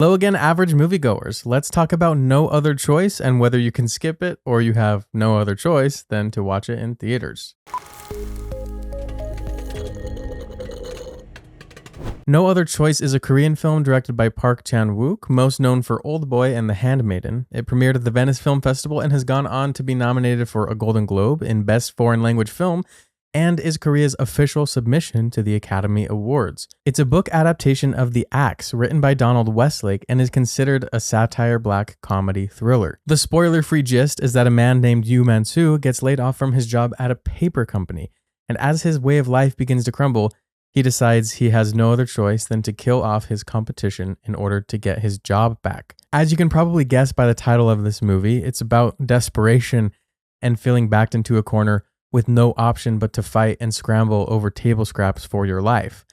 Hello again, average moviegoers. Let's talk about No Other Choice and whether you can skip it or you have no other choice than to watch it in theaters. No Other Choice is a Korean film directed by Park Chan-wook, most known for Oldboy and The Handmaiden. It premiered at the Venice Film Festival and has gone on to be nominated for a Golden Globe in Best Foreign Language Film and is Korea's official submission to the Academy Awards. It's a book adaptation of The Axe, written by Donald Westlake, and is considered a satire black comedy thriller. The spoiler-free gist is that a man named Yu Man-soo gets laid off from his job at a paper company, and as his way of life begins to crumble, he decides he has no other choice than to kill off his competition in order to get his job back. As you can probably guess by the title of this movie, it's about desperation and feeling backed into a corner with no option but to fight and scramble over table scraps for your life.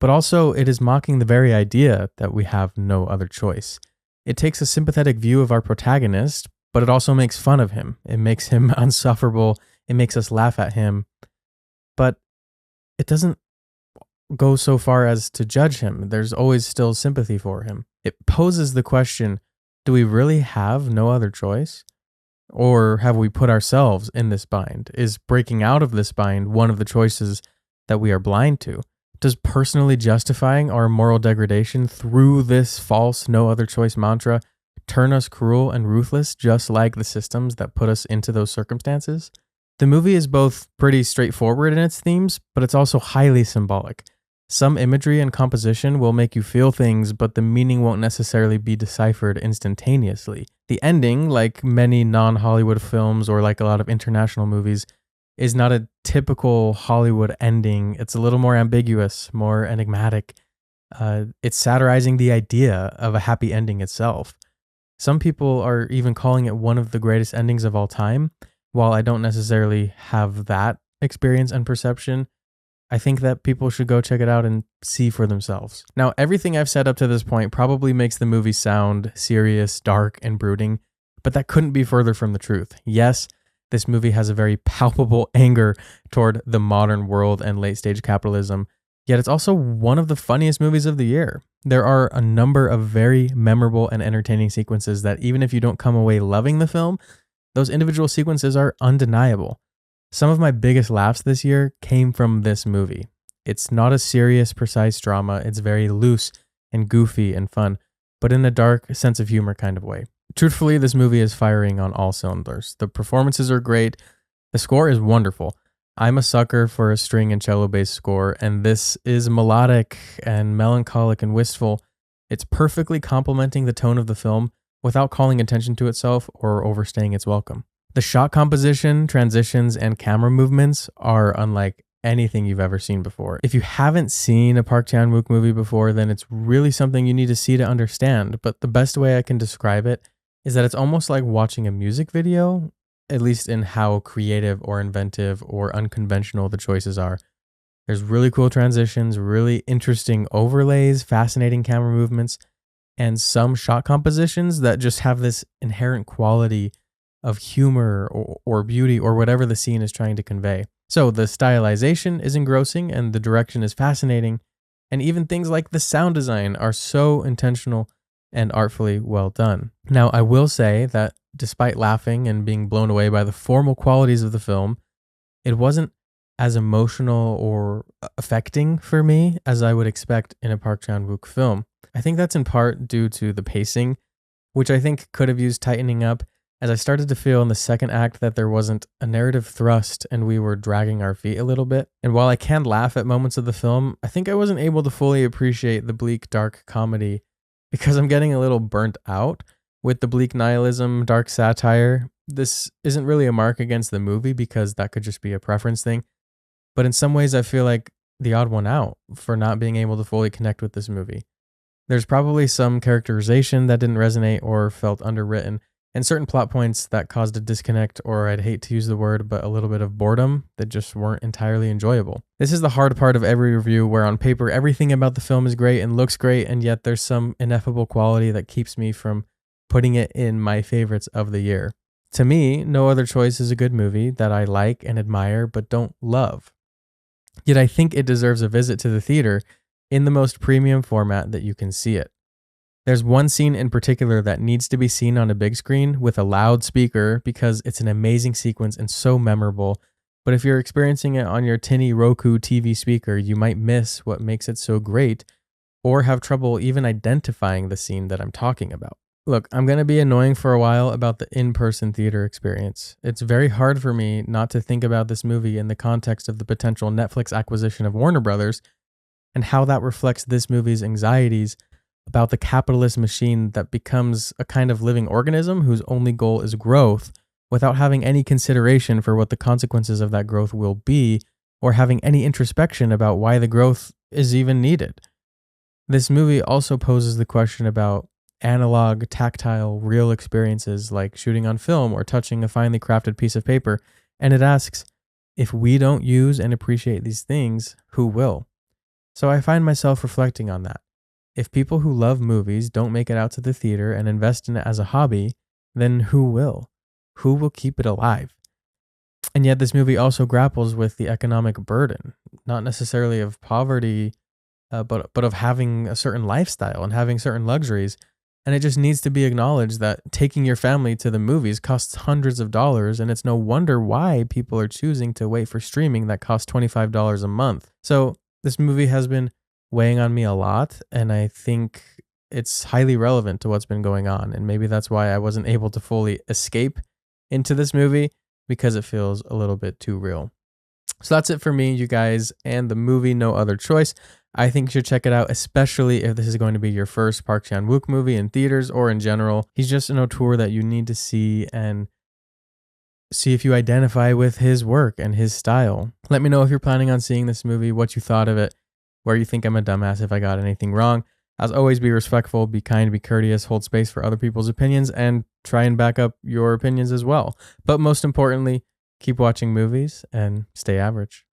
But also, it is mocking the very idea that we have no other choice. It takes a sympathetic view of our protagonist, but it also makes fun of him. It makes him unsufferable. It makes us laugh at him. But it doesn't go so far as to judge him. There's always still sympathy for him. It poses the question, do we really have no other choice? Or have we put ourselves in this bind? Is breaking out of this bind one of the choices that we are blind to? Does personally justifying our moral degradation through this false no other choice mantra turn us cruel and ruthless, just like the systems that put us into those circumstances? The movie is both pretty straightforward in its themes, but it's also highly symbolic. Some imagery and composition will make you feel things, but the meaning won't necessarily be deciphered instantaneously. The ending, like many non-Hollywood films or like a lot of international movies, is not a typical Hollywood ending. It's a little more ambiguous, more enigmatic. It's satirizing the idea of a happy ending itself. Some people are even calling it one of the greatest endings of all time. While I don't necessarily have that experience and perception, I think that people should go check it out and see for themselves. Now, everything I've said up to this point probably makes the movie sound serious, dark, and brooding, but that couldn't be further from the truth. Yes, this movie has a very palpable anger toward the modern world and late-stage capitalism, yet it's also one of the funniest movies of the year. There are a number of very memorable and entertaining sequences that even if you don't come away loving the film, those individual sequences are undeniable. Some of my biggest laughs this year came from this movie. It's not a serious, precise drama. It's very loose and goofy and fun, but in a dark sense of humor kind of way. Truthfully, this movie is firing on all cylinders. The performances are great. The score is wonderful. I'm a sucker for a string and cello-based score, and this is melodic and melancholic and wistful. It's perfectly complementing the tone of the film without calling attention to itself or overstaying its welcome. The shot composition, transitions, and camera movements are unlike anything you've ever seen before. If you haven't seen a Park Chan-wook movie before, then it's really something you need to see to understand. But the best way I can describe it is that it's almost like watching a music video, at least in how creative or inventive or unconventional the choices are. There's really cool transitions, really interesting overlays, fascinating camera movements, and some shot compositions that just have this inherent quality of humor or beauty or whatever the scene is trying to convey. So the stylization is engrossing and the direction is fascinating, and even things like the sound design are so intentional and artfully well done. Now, I will say that despite laughing and being blown away by the formal qualities of the film, it wasn't as emotional or affecting for me as I would expect in a Park Chan-wook film. I think that's in part due to the pacing, which I think could have used tightening up, as I started to feel in the second act that there wasn't a narrative thrust and we were dragging our feet a little bit. And while I can laugh at moments of the film, I think I wasn't able to fully appreciate the bleak, dark comedy because I'm getting a little burnt out with the bleak nihilism, dark satire. This isn't really a mark against the movie because that could just be a preference thing. But in some ways, I feel like the odd one out for not being able to fully connect with this movie. There's probably some characterization that didn't resonate or felt underwritten, and certain plot points that caused a disconnect, or I'd hate to use the word, but a little bit of boredom that just weren't entirely enjoyable. This is the hard part of every review where on paper everything about the film is great and looks great, and yet there's some ineffable quality that keeps me from putting it in my favorites of the year. To me, No Other Choice is a good movie that I like and admire but don't love. Yet I think it deserves a visit to the theater in the most premium format that you can see it. There's one scene in particular that needs to be seen on a big screen with a loud speaker because it's an amazing sequence and so memorable. But if you're experiencing it on your tinny Roku TV speaker, you might miss what makes it so great or have trouble even identifying the scene that I'm talking about. Look, I'm going to be annoying for a while about the in-person theater experience. It's very hard for me not to think about this movie in the context of the potential Netflix acquisition of Warner Brothers and how that reflects this movie's anxieties about the capitalist machine that becomes a kind of living organism whose only goal is growth without having any consideration for what the consequences of that growth will be or having any introspection about why the growth is even needed. This movie also poses the question about analog, tactile, real experiences like shooting on film or touching a finely crafted piece of paper, and it asks, if we don't use and appreciate these things, who will? So I find myself reflecting on that. If people who love movies don't make it out to the theater and invest in it as a hobby, then who will? Who will keep it alive? And yet this movie also grapples with the economic burden, not necessarily of poverty, but of having a certain lifestyle and having certain luxuries. And it just needs to be acknowledged that taking your family to the movies costs hundreds of dollars, and it's no wonder why people are choosing to wait for streaming that costs $25 a month. So this movie has been weighing on me a lot, and I think it's highly relevant to what's been going on. And maybe that's why I wasn't able to fully escape into this movie, because it feels a little bit too real. So that's it for me, you guys, and the movie No Other Choice. I think you should check it out, especially if this is going to be your first Park Chan-wook movie in theaters or in general. He's just an auteur that you need to see and see if you identify with his work and his style. Let me know if you're planning on seeing this movie, what you thought of it, where you think I'm a dumbass if I got anything wrong. As always, be respectful, be kind, be courteous, hold space for other people's opinions, and try and back up your opinions as well. But most importantly, keep watching movies and stay average.